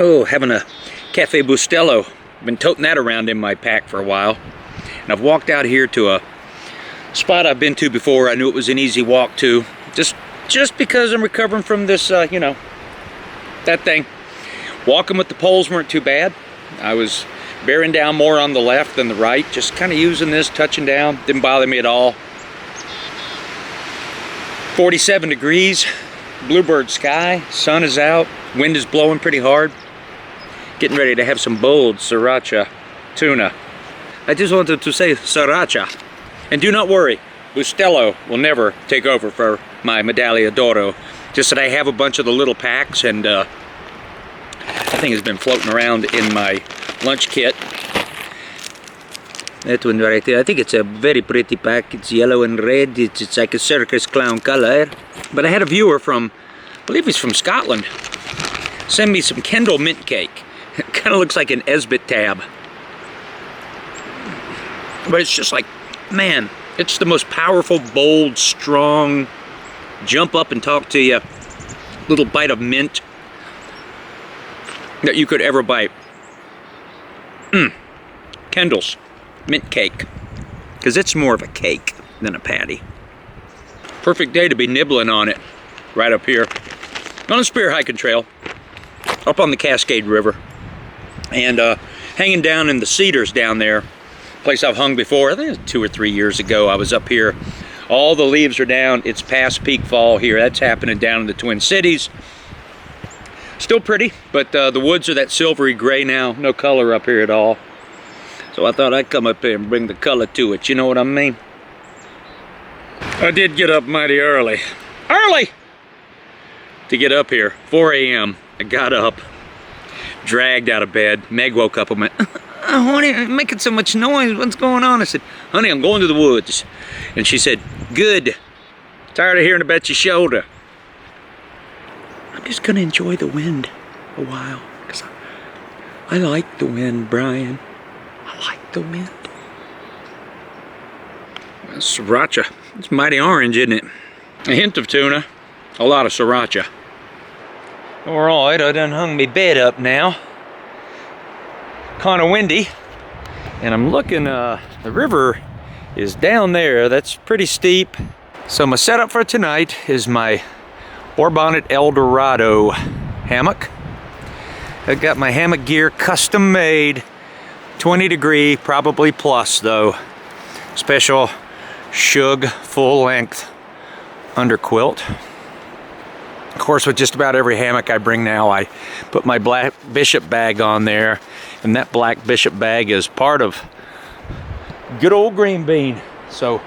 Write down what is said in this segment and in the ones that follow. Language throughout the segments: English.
Oh, having a Cafe Bustelo. Been toting that around in my pack for a while. And I've walked out here to a spot I've been to before. I knew it was an easy walk to. Just because I'm recovering from this, you know, that thing. Walking with the poles weren't too bad. I was bearing down more on the left than the right. Just kind of using this, touching down. Didn't bother me at all. 47 degrees. Bluebird sky. Sun is out. Wind is blowing pretty hard. Getting ready to have some bold sriracha tuna. I just wanted to say sriracha. And do not worry, Bustelo will never take over for my Medaglia d'Oro. Just that I have a bunch of the little packs, and that thing has been floating around in my lunch kit. That one right there, I think it's a very pretty pack. It's yellow and red. It's like a circus clown color. But I had a viewer from, I believe he's from Scotland, send me some Kendal mint cake. It kind of looks like an Esbit tab. But it's just like, man, it's the most powerful, bold, strong, jump up and talk to you little bite of mint that you could ever bite. Kendal's mint cake, because it's more of a cake than a patty. Perfect day to be nibbling on it right up here on a spear hiking trail up on the Cascade River, and hanging down in the cedars down there, place I've hung before. I think it was 2 or 3 years ago. I was up here. All the leaves are down. It's past peak fall here. That's happening down in the Twin Cities. Still pretty, but the woods are that silvery gray now. No color up here at all. So I thought I'd come up here and bring the color to it. You know what I mean? I did get up mighty early. To get up here. 4 a.m. I got up, dragged out of bed. Meg woke up and went, "Oh, honey, you're making so much noise. What's going on?" I said, "Honey, I'm going to the woods." And she said, "Good. Tired of hearing about your shoulder." I'm just going to enjoy the wind a while, because I like the wind, Brian. I like the wind. Well, sriracha. It's mighty orange, isn't it? A hint of tuna, a lot of sriracha. Alright, I done hung me bed up now. Kind of windy. And I'm looking, the river is down there. That's pretty steep. So my setup for tonight is my Orbonnet Eldorado hammock. I've got my hammock gear custom made. 20 degree, probably plus though. Special Shug full length underquilt. Of course, with just about every hammock I bring now, I put my black Bishop bag on there, and that black Bishop bag is part of good old Green Bean. So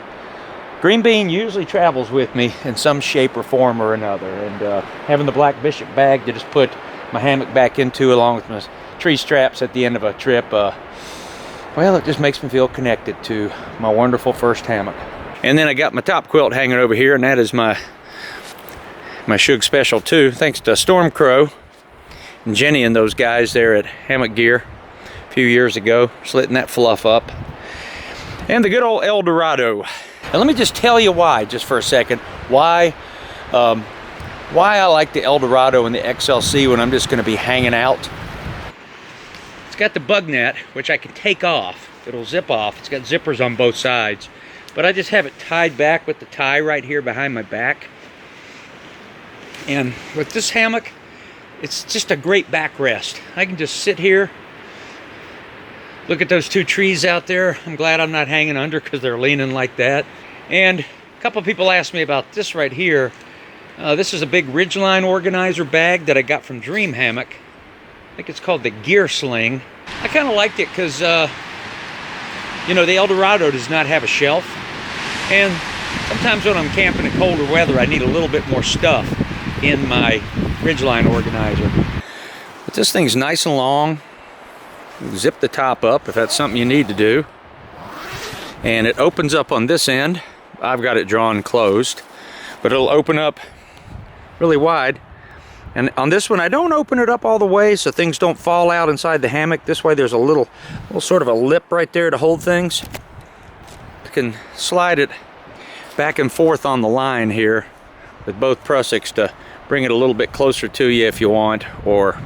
Green Bean usually travels with me in some shape or form or another, and having the black Bishop bag to just put my hammock back into, along with my tree straps at the end of a trip, well, it just makes me feel connected to my wonderful first hammock. And then I got my top quilt hanging over here, and that is my Shug Special too, thanks to Storm Crow and Jenny and those guys there at Hammock Gear a few years ago, slitting that fluff up. And the good old Eldorado. And let me just tell you why, just for a second, why I like the Eldorado and the XLC when I'm just going to be hanging out. It's got the bug net, which I can take off. It'll zip off. It's got zippers on both sides. But I just have it tied back with the tie right here behind my back. And with this hammock, it's just a great backrest. I can just sit here, look at those two trees out there. I'm glad I'm not hanging under because they're leaning like that. And a couple of people asked me about this right here. This is a big Ridgeline organizer bag that I got from Dream Hammock. I think it's called the Gear Sling. I kind of liked it because, you know, the Eldorado does not have a shelf. And sometimes when I'm camping in colder weather, I need a little bit more stuff in my Ridgeline organizer. But this thing's nice and long. Zip the top up if that's something you need to do. And it opens up on this end. I've got it drawn closed, but it'll open up really wide. And on this one, I don't open it up all the way so things don't fall out inside the hammock. This way there's a little sort of a lip right there to hold things. You can slide it back and forth on the line here with both prusiks to bring it a little bit closer to you if you want, or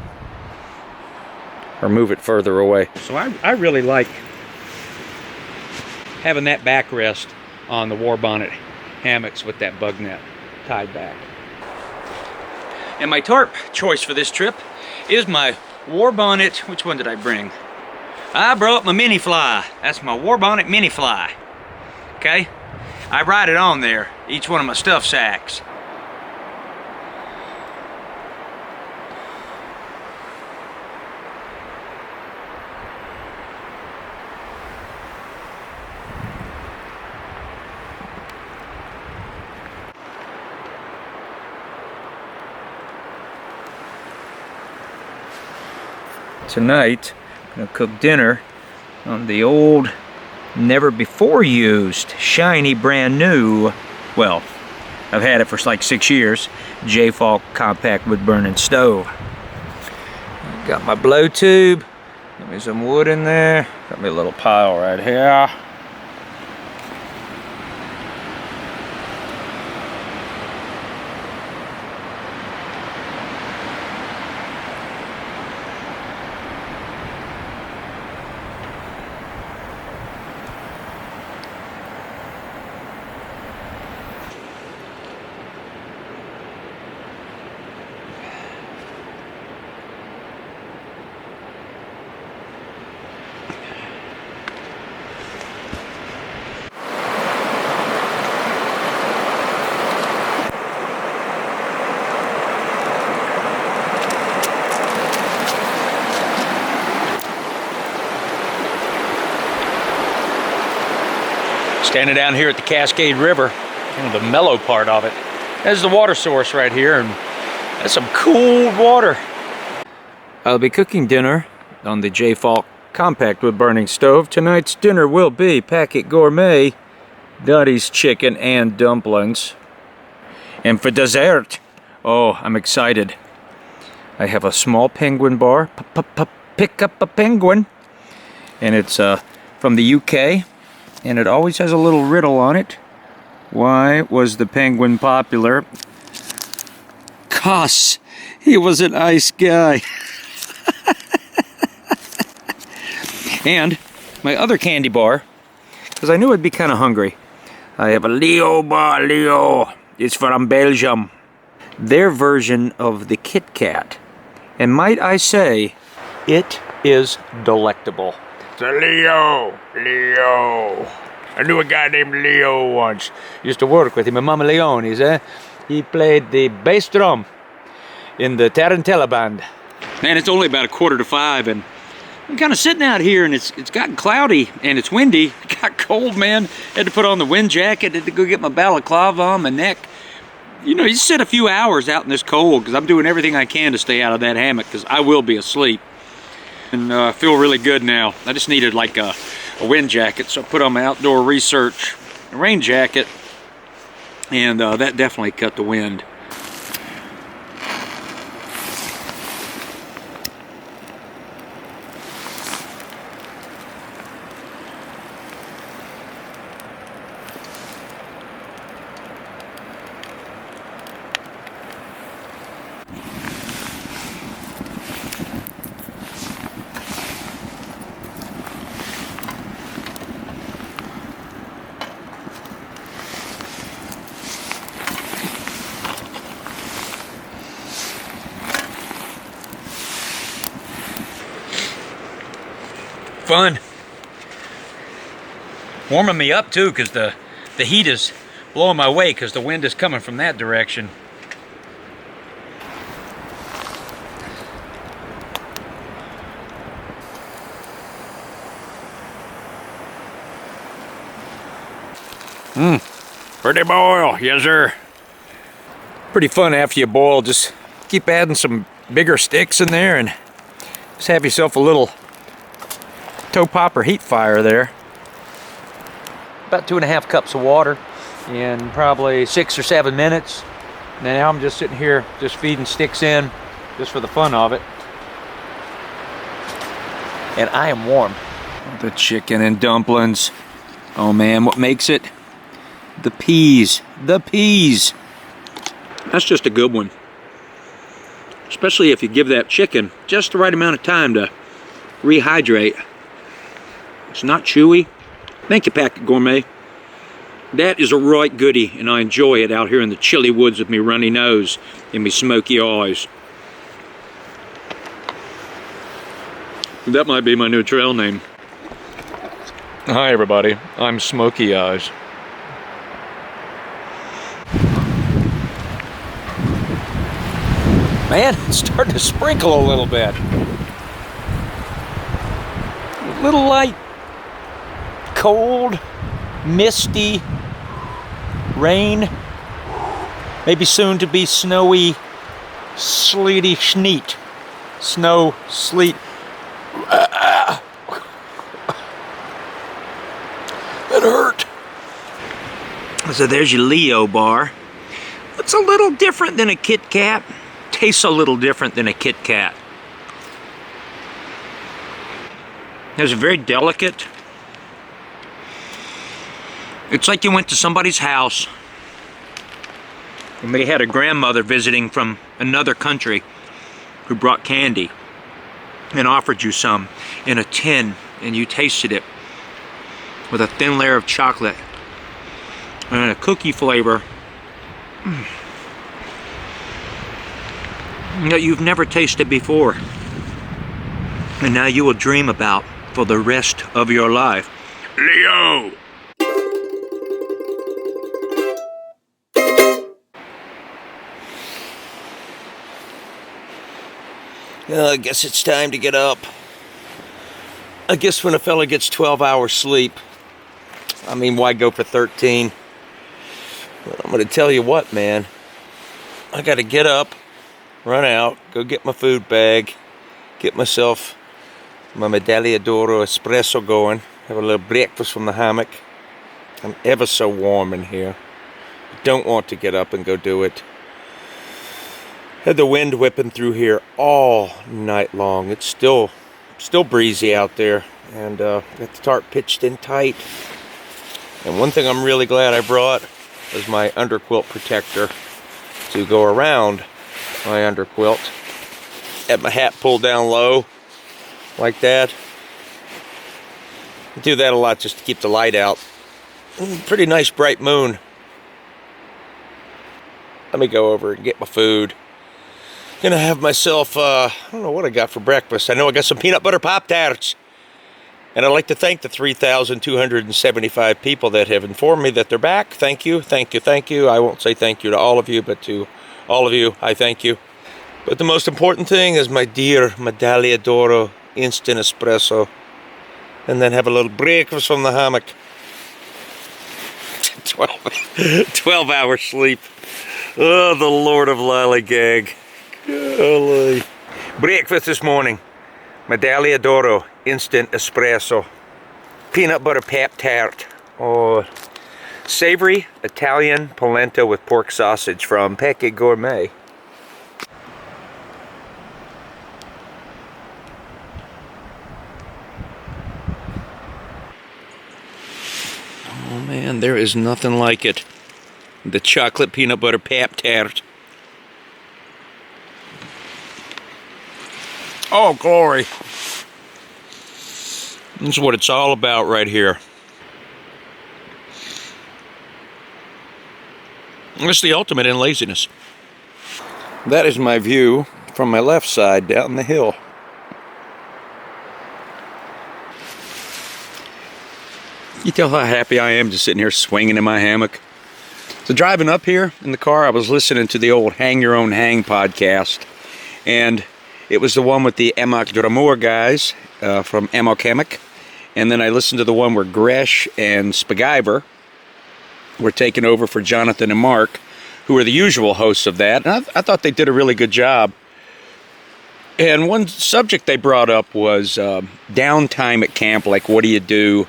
or move it further away. So I really like having that backrest on the war bonnet hammocks with that bug net tied back. And my tarp choice for this trip is my war bonnet. Which one did I bring? I brought my mini fly. That's my war bonnet mini fly. Okay? I ride it on there, each one of my stuff sacks. Tonight, I'm gonna cook dinner on the old, never before used, shiny brand new, well, I've had it for like 6 years, J-Falk compact wood burning stove. Got my blow tube, got me some wood in there, got me a little pile right here. Standing down here at the Cascade River, kind of the mellow part of it. There's the water source right here, and that's some cool water. I'll be cooking dinner on the J-Falk compact wood burning stove. Tonight's dinner will be Packet Gourmet, Dottie's chicken and dumplings. And for dessert, oh, I'm excited. I have a small penguin bar, pick up a penguin, and it's from the UK. And it always has a little riddle on it. Why was the penguin popular? 'Cause he was a nice guy. And my other candy bar, because I knew I'd be kind of hungry. I have a Leo bar. Leo. It's from Belgium. Their version of the Kit Kat. And might I say, it is delectable. The Leo. I knew a guy named Leo once. Used to work with him, Mama Leone's, eh? He played the bass drum in the Tarantella band. Man, it's only about 4:45, and I'm kind of sitting out here, and it's gotten cloudy, and it's windy. It got cold, man. Had to put on the wind jacket, had to go get my balaclava on my neck. You know, you sit a few hours out in this cold, because I'm doing everything I can to stay out of that hammock, because I will be asleep. And I feel really good now. I just needed like a wind jacket, so I put on my Outdoor Research rain jacket, and that definitely cut the wind. Fun. Warming me up too, because the heat is blowing my way, because the wind is coming from that direction. Pretty boil, yes sir. Pretty fun after you boil. Just keep adding some bigger sticks in there and just have yourself a little toe popper heat fire there. About 2.5 cups of water in probably 6 or 7 minutes. And now I'm just sitting here just feeding sticks in just for the fun of it. And I am warm. The chicken and dumplings. Oh man, what makes it? The peas. The peas. That's just a good one. Especially if you give that chicken just the right amount of time to rehydrate. It's not chewy. Thank you, Packet Gourmet. That is a right goodie, and I enjoy it out here in the chilly woods with me runny nose and me smoky eyes. That might be my new trail name. Hi everybody, I'm Smoky Eyes. Man, it's starting to sprinkle a little bit. A little light, cold, misty rain. Maybe soon to be snowy, sleety schneet. Snow, sleet. That hurt. So there's your Leo bar. It's a little different than a Kit Kat. Tastes a little different than a Kit Kat. It's very delicate. It's like you went to somebody's house and they had a grandmother visiting from another country who brought candy and offered you some in a tin, and you tasted it with a thin layer of chocolate and a cookie flavor that you've never tasted before, and now you will dream about for the rest of your life. Leo! I guess it's time to get up. I guess when a fella gets 12 hours sleep, I mean, why go for 13? But I'm going to tell you what, man. I got to get up, run out, go get my food bag, get myself my Medaglia d'Oro espresso going, have a little breakfast from the hammock. I'm ever so warm in here. Don't want to get up and go do it. Had the wind whipping through here all night long. It's still breezy out there, and got the tarp pitched in tight. And one thing I'm really glad I brought is my underquilt protector to go around my underquilt. Had my hat pulled down low like that. I do that a lot just to keep the light out. Pretty nice bright moon. Let me go over and get my food. Gonna have myself, I don't know what I got for breakfast. I know I got some peanut butter Pop-Tarts. And I'd like to thank the 3,275 people that have informed me that they're back. Thank you, thank you, thank you. I won't say thank you to all of you, but to all of you, I thank you. But the most important thing is my dear Medaglia d'Oro instant espresso. And then have a little breakfast from the hammock. 12 hours sleep. Oh, the Lord of Lollygag. Golly. Breakfast this morning. Medaglia d'Oro instant espresso. Peanut butter Pop-Tart. Oh, savory Italian polenta with pork sausage from Packet Gourmet. Oh man, there is nothing like it. The chocolate peanut butter Pop-Tart. Oh, glory. This is what it's all about right here. It's the ultimate in laziness. That is my view from my left side down the hill. You tell how happy I am just sitting here swinging in my hammock. So driving up here in the car, I was listening to the old Hang Your Own Hang podcast. And it was the one with the Amok Dramur guys from Amok Hammock. And then I listened to the one where Gresh and Spaguyver were taking over for Jonathan and Mark, who are the usual hosts of that. And I thought they did a really good job. And one subject they brought up was downtime at camp. Like, what do you do,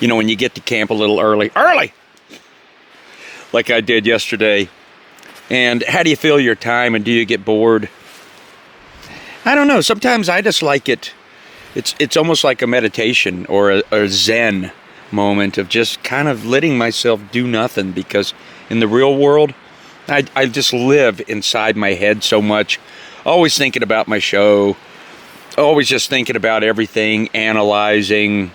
you know, when you get to camp a little early? Like I did yesterday. And how do you fill your time, and do you get bored? I don't know. Sometimes I just like it. It's almost like a meditation or a Zen moment of just kind of letting myself do nothing, because in the real world, I just live inside my head so much, always thinking about my show, always just thinking about everything, analyzing,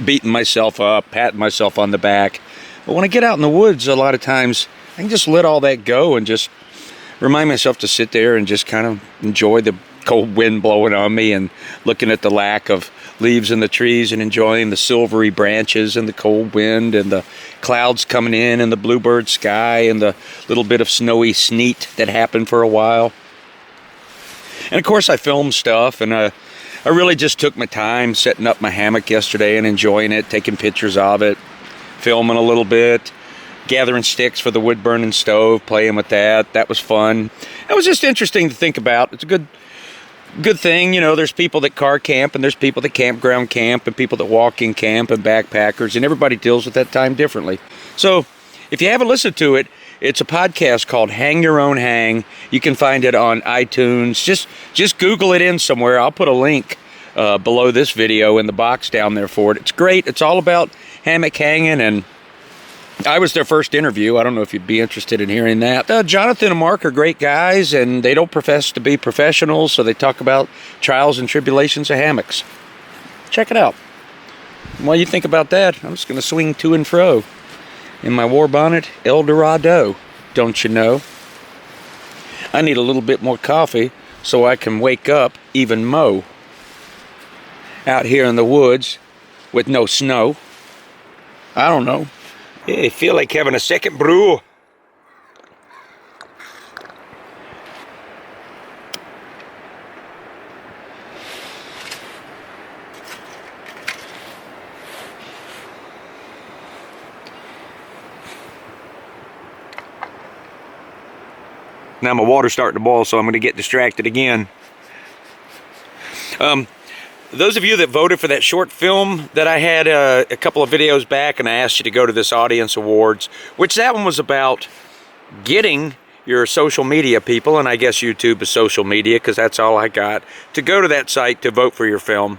beating myself up, patting myself on the back. But when I get out in the woods, a lot of times I can just let all that go and just remind myself to sit there and just kind of enjoy the cold wind blowing on me and looking at the lack of leaves in the trees and enjoying the silvery branches and the cold wind and the clouds coming in and the bluebird sky and the little bit of snowy sneak that happened for a while. And of course I filmed stuff, and I really just took my time setting up my hammock yesterday and enjoying it, taking pictures of it, filming a little bit, gathering sticks for the wood burning stove, playing with that. That was fun. It was just interesting to think about. It's a good thing, you know. There's people that car camp, and there's people that campground camp, and people that walk in camp, and backpackers, and everybody deals with that time differently. So if you haven't listened to it, it's a podcast called Hang Your Own Hang. You can find it on iTunes. Just Google it in somewhere. I'll put a link below this video in the box down there for it. It's great. It's all about hammock hanging, and I was their first interview. I don't know if you'd be interested in hearing that. Jonathan and Mark are great guys, and they don't profess to be professionals, so they talk about trials and tribulations of hammocks. Check it out. While you think about that, I'm just going to swing to and fro in my war bonnet Eldorado, don't you know? I need a little bit more coffee so I can wake up even mo. Out here in the woods with no snow. I don't know. I feel like having a second brew. Now my water's starting to boil, so I'm going to get distracted again. Those of you that voted for that short film that I had a couple of videos back, and I asked you to go to this Audience Awards, which that one was about getting your social media people, and I guess YouTube is social media because that's all I got, to go to that site to vote for your film.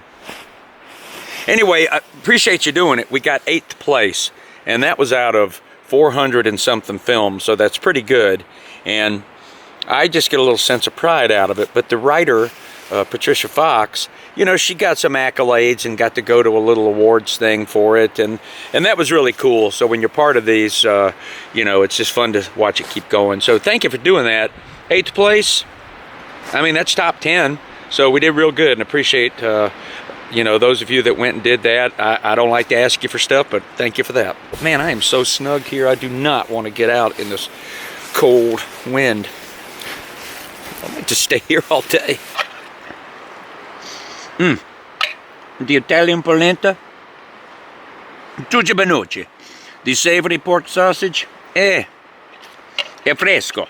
Anyway, I appreciate you doing it. We got 8th place, and that was out of 400 and something films, so that's pretty good. And I just get a little sense of pride out of it. But the writer, Patricia Fox, you know, she got some accolades and got to go to a little awards thing for it, and that was really cool. So when you're part of these, you know, it's just fun to watch it keep going. So thank you for doing that. 8th place, I mean, that's top 10, so we did real good, and appreciate you know, those of you that went and did that. I don't like to ask you for stuff, but thank you for that. Man, I am so snug here. I do not want to get out in this cold wind. I'd like to stay here all day. The Italian polenta, tutti benucci. The savory pork sausage, è fresco.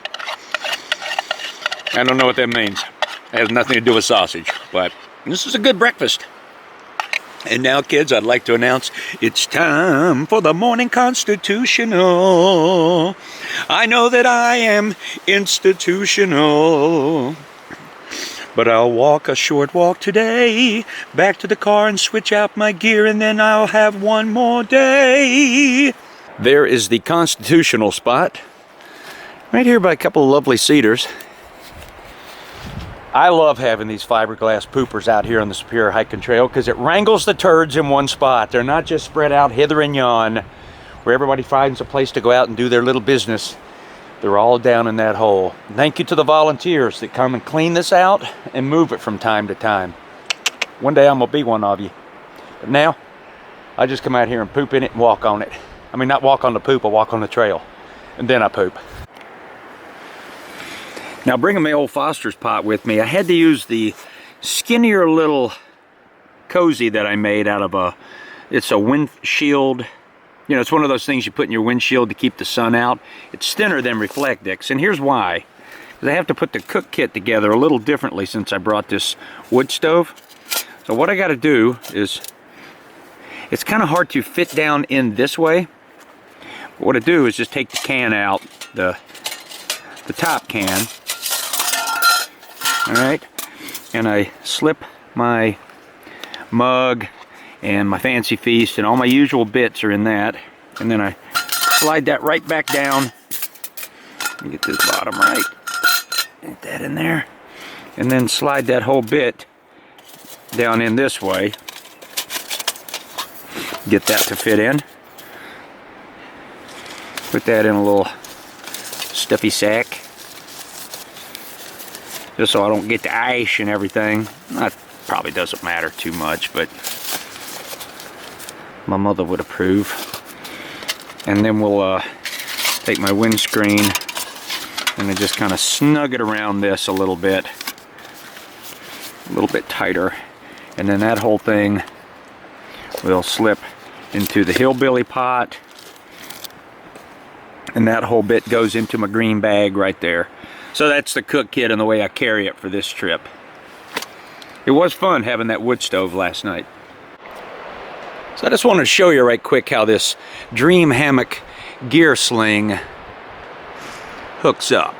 I don't know what that means. It has nothing to do with sausage, but this is a good breakfast. And now, kids, I'd like to announce it's time for the morning constitutional. I know that I am institutional, but I'll walk a short walk today, back to the car and switch out my gear, and then I'll have one more day. There is the constitutional spot, right here by a couple of lovely cedars. I love having these fiberglass poopers out here on the Superior Hiking Trail because it wrangles the turds in one spot. They're not just spread out hither and yon, where everybody finds a place to go out and do their little business. They're all down in that hole. Thank you to the volunteers that come and clean this out and move it from time to time. One day I'm gonna be one of you. But now, I just come out here and poop in it and walk on it. I mean, not walk on the poop, I walk on the trail. And then I poop. Now, bringing my old Foster's pot with me, I had to use the skinnier little cozy that I made out of it's a windshield. You know, it's one of those things you put in your windshield to keep the sun out. It's thinner than Reflectix, and here's why. Because I have to put the cook kit together a little differently since I brought this wood stove. So what I got to do is, it's kind of hard to fit down in this way. But what I do is just take the can out, the top can. All right, and I slip my mug and my fancy feast and all my usual bits are in that, and then I slide that right back down. Let me get this bottom right. Get that in there, and then slide that whole bit down in this way. Get that to fit in. Put that in a little stuffy sack, just so I don't get the ash and everything. That probably doesn't matter too much, but my mother would approve. And then we'll take my windscreen and then just kind of snug it around this a little bit tighter. And then that whole thing will slip into the hillbilly pot. And that whole bit goes into my green bag right there. So that's the cook kit and the way I carry it for this trip. It was fun having that wood stove last night. So I just wanted to show you right quick how this Dream Hammock gear sling hooks up.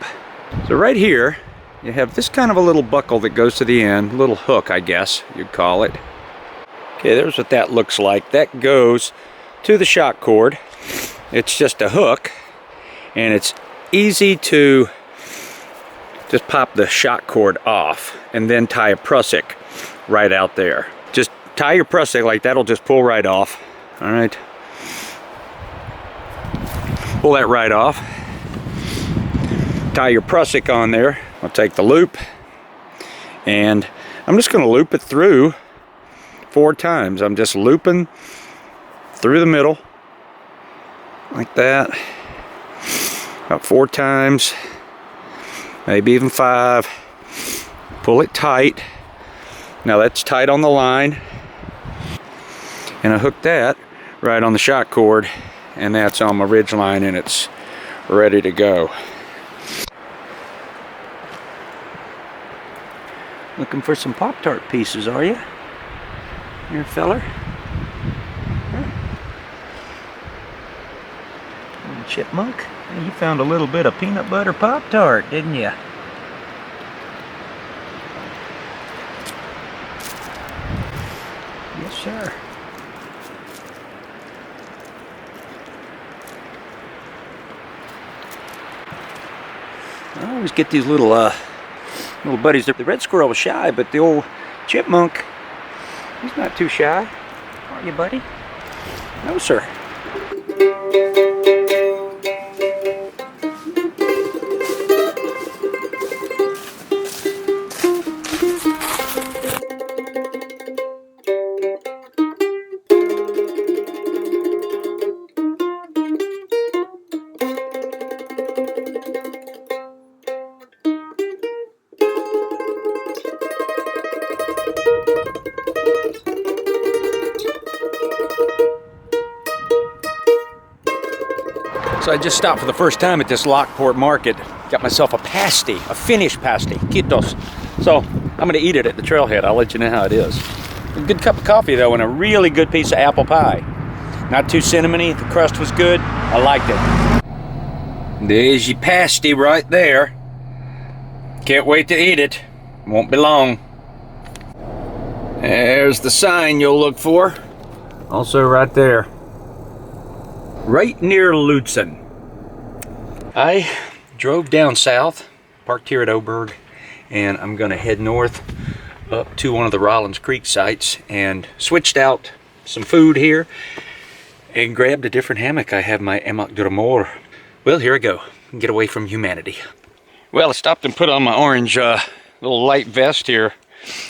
So right here, you have this kind of a little buckle that goes to the end, little hook I guess you'd call it. Okay, there's what that looks like. That goes to the shock cord. It's just a hook, and it's easy to just pop the shock cord off and then tie a prusik right out there. Just tie your prusik like that'll just pull right off. All right, pull that right off. Tie your prusik on there. I'll take the loop and I'm just going to loop it through 4 times. I'm just looping through the middle like that, about 4 times, maybe even 5. Pull it tight. Now that's tight on the line, and I hook that right on the shock cord, and that's on my ridge line, and it's ready to go. Looking for some Pop-Tart pieces, are you? Here, feller? Chipmunk? You found a little bit of peanut butter Pop-Tart, didn't you? Yes, sir. I always get these little buddies. The red squirrel was shy, but the old chipmunk, he's not too shy. Are you, buddy? No, sir. So I just stopped for the first time at this Lockport market. Got myself a pasty, a Finnish pasty, Kiitos. So I'm gonna eat it at the trailhead. I'll let you know how it is. A good cup of coffee though, and a really good piece of apple pie. Not too cinnamony, the crust was good. I liked it. There's your pasty right there. Can't wait to eat it. Won't be long. There's the sign you'll look for. Also right there. Right near Lutsen. I drove down south, parked here at Oberg, and I'm gonna head north up to one of the Rollins Creek sites and switched out some food here and grabbed a different hammock. I have my Emmak Dromore. Well, here I go. Get away from humanity. Well, I stopped and put on my orange little light vest here,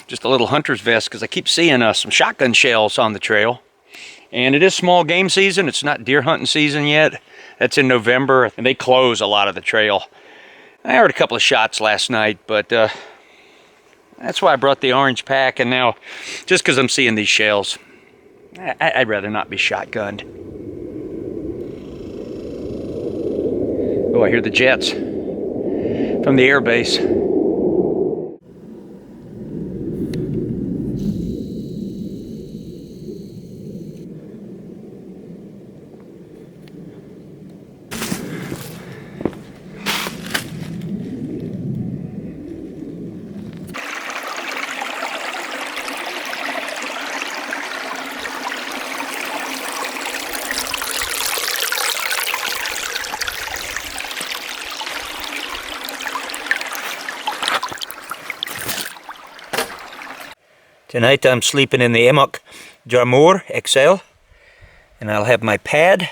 just a little hunter's vest, because I keep seeing some shotgun shells on the trail. And it is small game season. It's not deer hunting season yet. That's in November, and they close a lot of the trail. I heard a couple of shots last night, but that's why I brought the orange pack. And now, just because I'm seeing these shells, I'd rather not be shotgunned. Oh, I hear the jets from the air base. Tonight I'm sleeping in the Amok Jarmur XL, and I'll have my pad,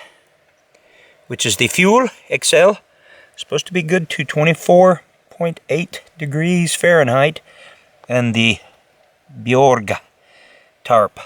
which is the Fuel XL. Supposed to be good to 24.8 degrees Fahrenheit, and the Bjorg tarp.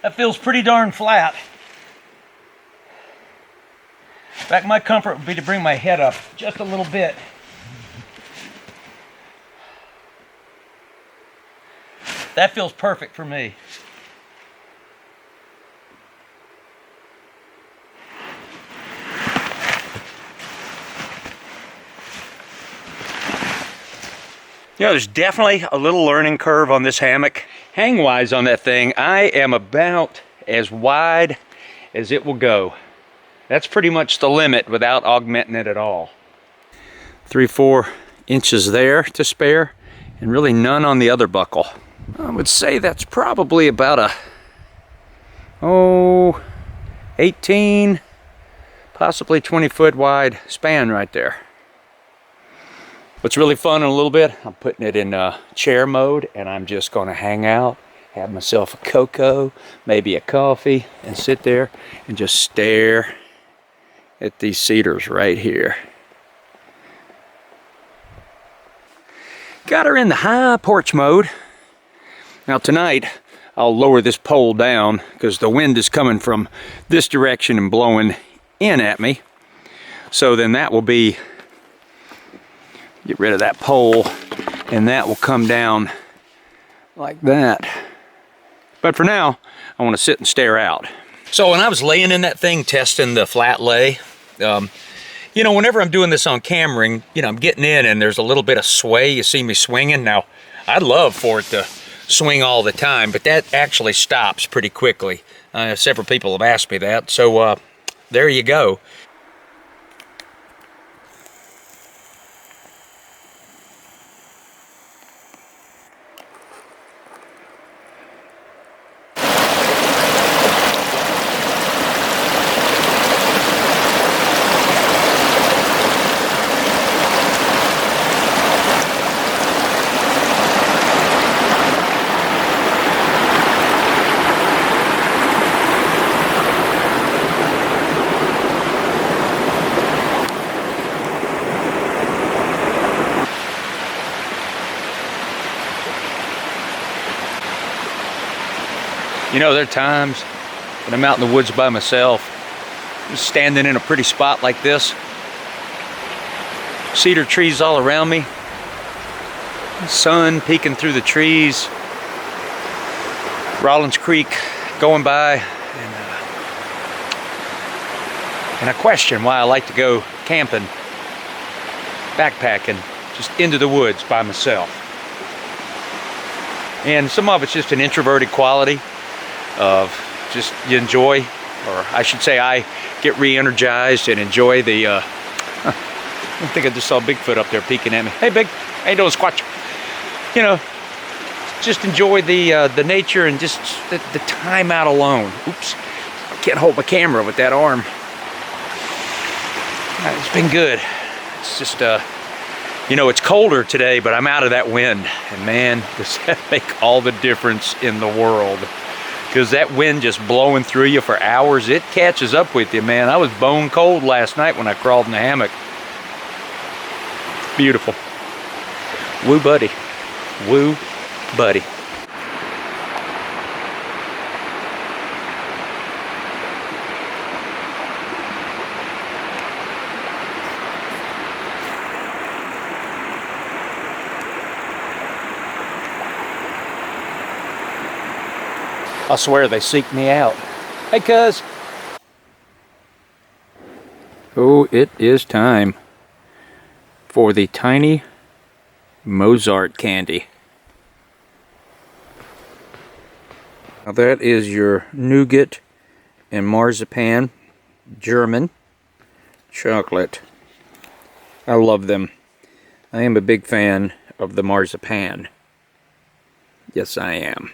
That feels pretty darn flat. In fact, my comfort would be to bring my head up just a little bit. That feels perfect for me. You know, there's definitely a little learning curve on this hammock. Hang-wise on that thing, I am about as wide as it will go. That's pretty much the limit without augmenting it at all. 3-4 inches there to spare, and really none on the other buckle. I would say that's probably about a 18, possibly 20 foot wide span right there. What's really fun in a little bit, I'm putting it in chair mode, and I'm just going to hang out, have myself a cocoa, maybe a coffee, and sit there and just stare at these cedars right here. Got her in the high porch mode. Now tonight, I'll lower this pole down because the wind is coming from this direction and blowing in at me. So then that will be, get rid of that pole, and that will come down like that. But for now, I want to sit and stare out. So when I was laying in that thing testing the flat lay, you know, whenever I'm doing this on camera, you know, I'm getting in and there's a little bit of sway. You see me swinging. Now, I'd love for it to swing all the time, but that actually stops pretty quickly. Several people have asked me that, so there you go. You know, there are times when I'm out in the woods by myself, just standing in a pretty spot like this, cedar trees all around me, the sun peeking through the trees, Rollins Creek going by, and I question why I like to go camping, backpacking, just into the woods by myself. And some of it's just an introverted quality of just you enjoy, or I should say I get re-energized and enjoy the, I think I just saw Bigfoot up there peeking at me. Hey Big, how you doing, Squatch? You know, just enjoy the nature and just the time out alone. Oops, I can't hold my camera with that arm. It's been good. It's just you know, it's colder today, but I'm out of that wind, and man, does that make all the difference in the world. Because that wind just blowing through you for hours, it catches up with you, man. I was bone cold last night when I crawled in the hammock. Beautiful. Woo buddy. Woo buddy. I swear they seek me out. Hey, cuz. Oh, it is time for the tiny Mozart candy. Now that is your nougat and marzipan German chocolate. I love them. I am a big fan of the marzipan. Yes, I am.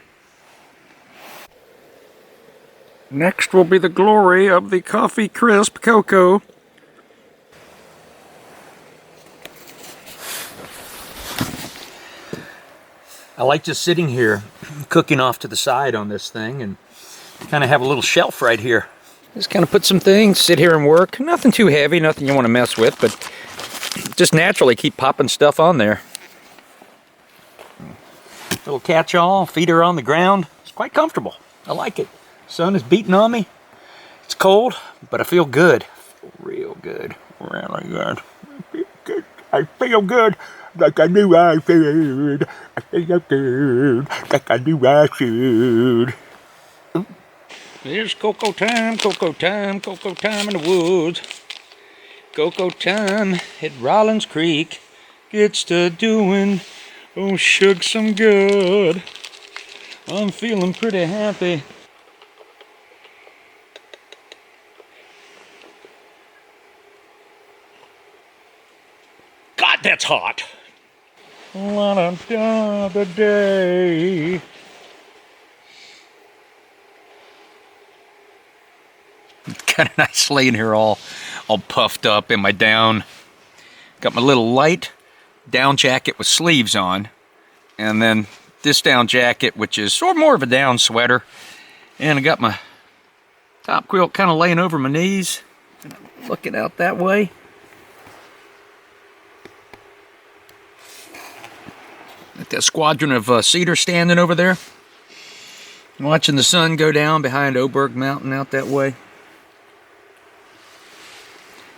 Next will be the glory of the Coffee Crisp Cocoa. I like just sitting here, cooking off to the side on this thing, and kind of have a little shelf right here. Just kind of put some things, sit here and work. Nothing too heavy, nothing you want to mess with, but just naturally keep popping stuff on there. Little catch-all, feet are on the ground. It's quite comfortable. I like it. Sun is beating on me. It's cold, but I feel good. I feel real good. Really good. I feel good. Like I knew I should. I feel good. Like I knew I should. There's cocoa time, cocoa time, cocoa time in the woods. Cocoa time at Rollins Creek. Gets to doing, oh, shook some good. I'm feeling pretty happy. God, that's hot. What a day. Kind of nice laying here all puffed up in my down. Got my little light down jacket with sleeves on. And then this down jacket, which is sort of more of a down sweater. And I got my top quilt kind of laying over my knees. Looking out that way. That squadron of cedar standing over there. Watching the sun go down behind Oberg Mountain out that way.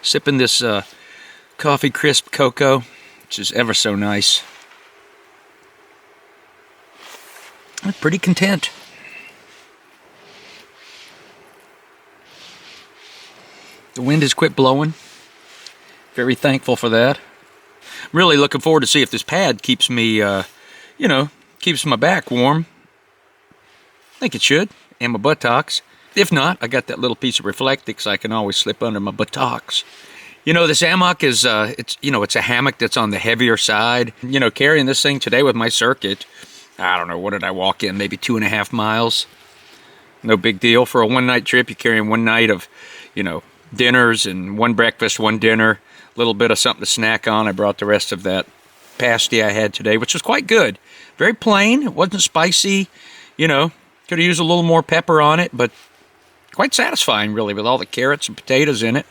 Sipping this Coffee Crisp Cocoa, which is ever so nice. I'm pretty content. The wind has quit blowing. Very thankful for that. Really looking forward to see if this pad keeps me, you know, keeps my back warm. I think it should, and my buttocks. If not, I got that little piece of Reflectix I can always slip under my buttocks. You know, this hammock is, it's a hammock that's on the heavier side. You know, carrying this thing today with my circuit, I don't know, what did I walk in? Maybe 2.5 miles. No big deal. For a one-night trip, you're carrying one night of, you know, dinners and one breakfast, one dinner. A little bit of something to snack on. I brought the rest of that pasty I had today, which was quite good. Very plain. It wasn't spicy. You know, could have used a little more pepper on it, but quite satisfying, really, with all the carrots and potatoes in it.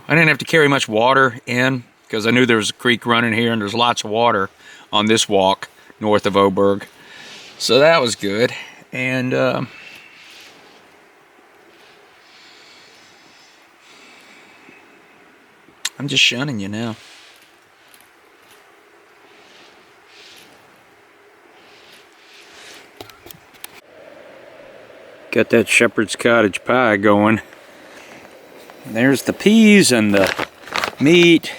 I didn't have to carry much water in because I knew there was a creek running here, and there's lots of water on this walk north of Oberg. So that was good. And I'm just shunning you now. Got that shepherd's cottage pie going. There's the peas and the meat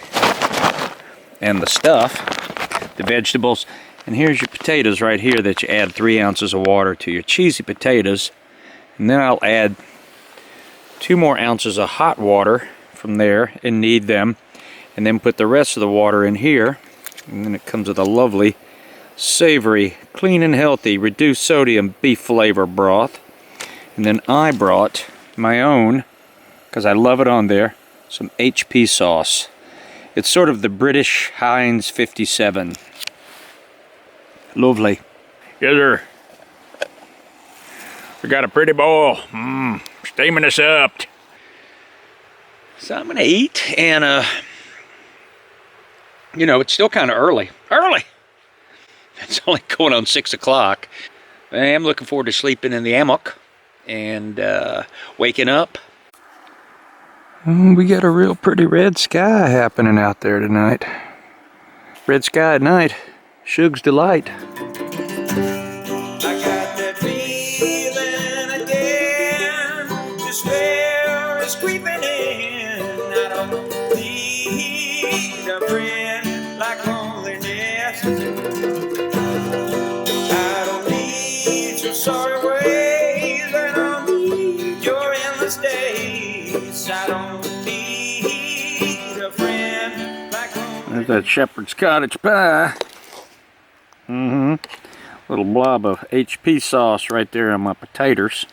and the stuff, the vegetables. And here's your potatoes right here that you add 3 ounces of water to your cheesy potatoes. And then I'll add 2 more ounces of hot water from there and knead them, and then put the rest of the water in here, and then it comes with a lovely savory, clean and healthy, reduced sodium beef flavor broth. And then I brought my own, because I love it on there, some HP sauce. It's sort of the British Heinz 57. Lovely. Yes, sir. We got a pretty boil. Steaming us up. So I'm gonna eat, and you know, it's still kind of early. It's only going on 6 o'clock. I am looking forward to sleeping in the hammock and waking up. We got a real pretty red sky happening out there tonight. Red sky at night, Suge's delight. There's that shepherd's cottage pie. Little blob of HP sauce right there on my potatoes.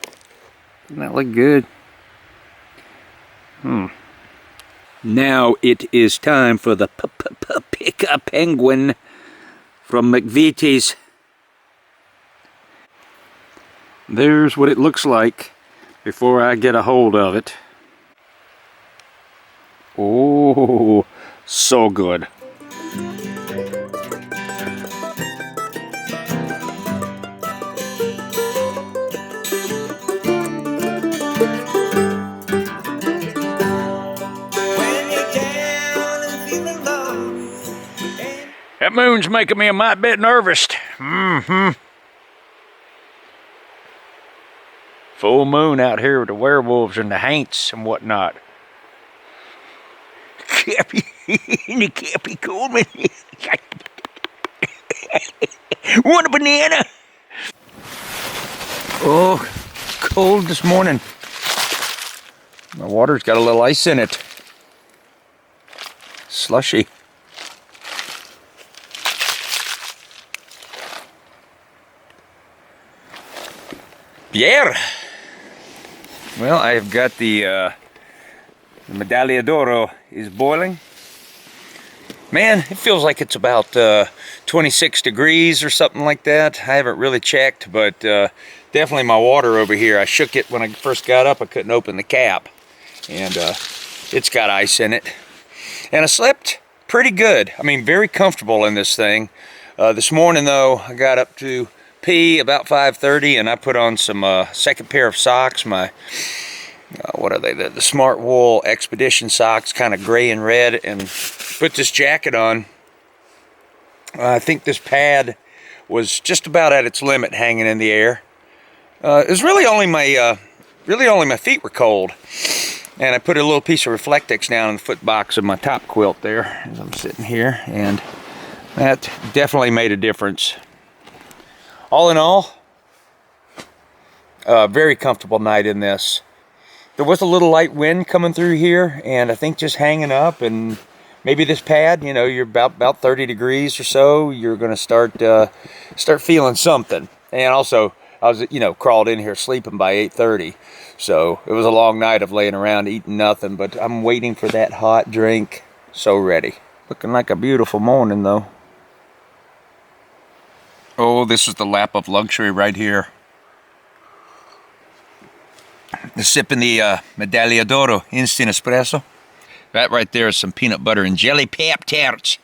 Doesn't that look good? Now it is time for the Pika Penguin from McVitie's. There's what it looks like before I get a hold of it. Oh, so good. That moon's making me a mite bit nervous. Full moon out here with the werewolves and the haints and whatnot. Cappy, the Cappy Coleman. Want a banana? Oh, it's cold this morning. My water's got a little ice in it. Slushy. Pierre. Well, I've got the Medaglia d'Oro is boiling. Man, it feels like it's about 26 degrees or something like that. I haven't really checked, but definitely my water over here. I shook it when I first got up. I couldn't open the cap, and it's got ice in it. And I slept pretty good. I mean, very comfortable in this thing. This morning, though, I got up to pee about 5:30, and I put on some second pair of socks. My what are they? The Smart Wool Expedition socks, kind of gray and red, and put this jacket on. I think this pad was just about at its limit, hanging in the air. It was really only my feet were cold, and I put a little piece of Reflectix down in the foot box of my top quilt there as I'm sitting here, and that definitely made a difference. All in all, very comfortable night in this. There was a little light wind coming through here, and I think just hanging up, and maybe this pad, you know, you're about 30 degrees or so, you're going to start feeling something. And also, I was, you know, crawled in here sleeping by 8:30, so it was a long night of laying around eating nothing, but I'm waiting for that hot drink. So ready. Looking like a beautiful morning, though. Oh, this is the lap of luxury right here. Sipping the Medaglia d'Oro instant espresso. That right there is some peanut butter and jelly Pop-Tarts.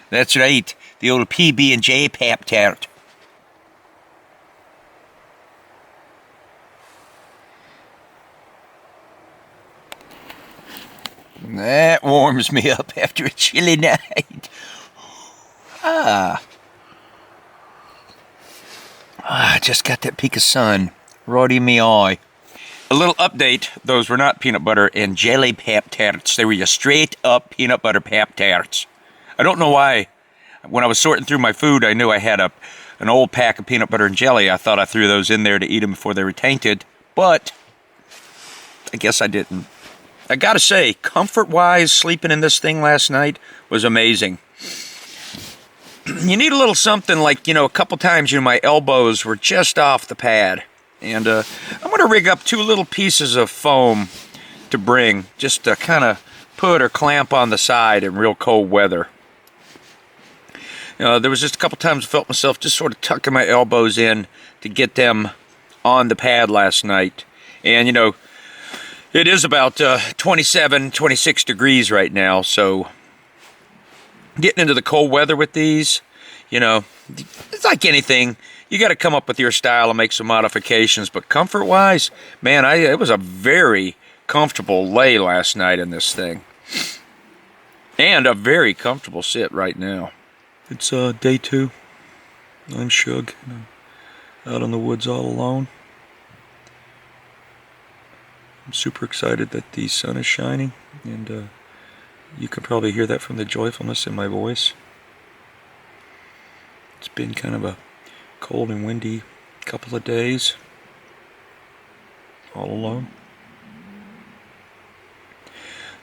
That's right, the old PB&J Pop-Tart. That warms me up after a chilly night. I just got that peak of sun right in me eye. A little update, those were not peanut butter and jelly Pop-Tarts. They were just straight up peanut butter Pop-Tarts. I don't know why. When I was sorting through my food, I knew I had an old pack of peanut butter and jelly. I thought I threw those in there to eat them before they were tainted, but I guess I didn't. I gotta say, comfort-wise, sleeping in this thing last night was amazing. you need a little something like, you know, a couple times, you know, my elbows were just off the pad. And I'm going to rig up 2 little pieces of foam to bring, just to kind of put or clamp on the side in real cold weather. There was just a couple times I felt myself just sort of tucking my elbows in to get them on the pad last night. And, you know, it is about 27, 26 degrees right now, so getting into the cold weather with these, you know, it's like anything. You got to come up with your style and make some modifications, but comfort-wise, man, it was a very comfortable lay last night in this thing. And a very comfortable sit right now. It's day 2. I'm Shug, and I'm out in the woods all alone. I'm super excited that the sun is shining, and you can probably hear that from the joyfulness in my voice. It's been kind of a cold and windy couple of days, all alone.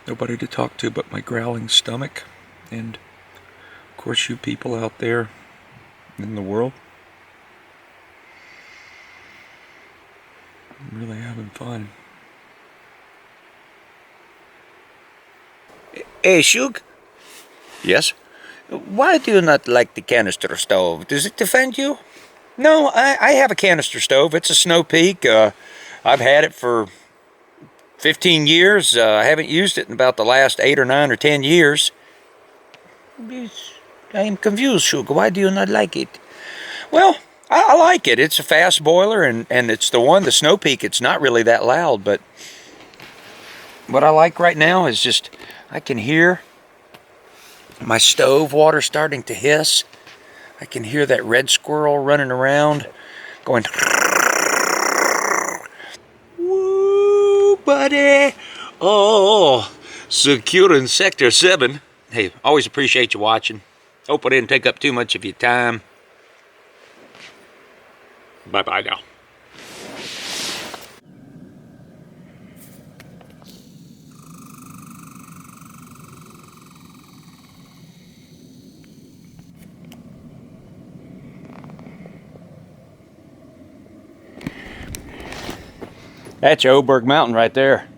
Nobody to talk to but my growling stomach, and of course you people out there in the world. I'm really having fun. Hey, Shug, Yes? why do you not like the canister stove? Does it defend you? No, I have a canister stove. It's a Snow Peak. I've had it for 15 years. I haven't used it in about the last 8 or 9 or 10 years. I am confused, Shug. Why do you not like it? Well, I like it. It's a fast boiler, and it's the Snow Peak. It's not really that loud, but what I like right now is just I can hear my stove water starting to hiss. I can hear that red squirrel running around, going, woo, buddy. Oh, securing Sector 7. Hey, always appreciate you watching. Hope I didn't take up too much of your time. Bye-bye now. That's Oberg Mountain right there.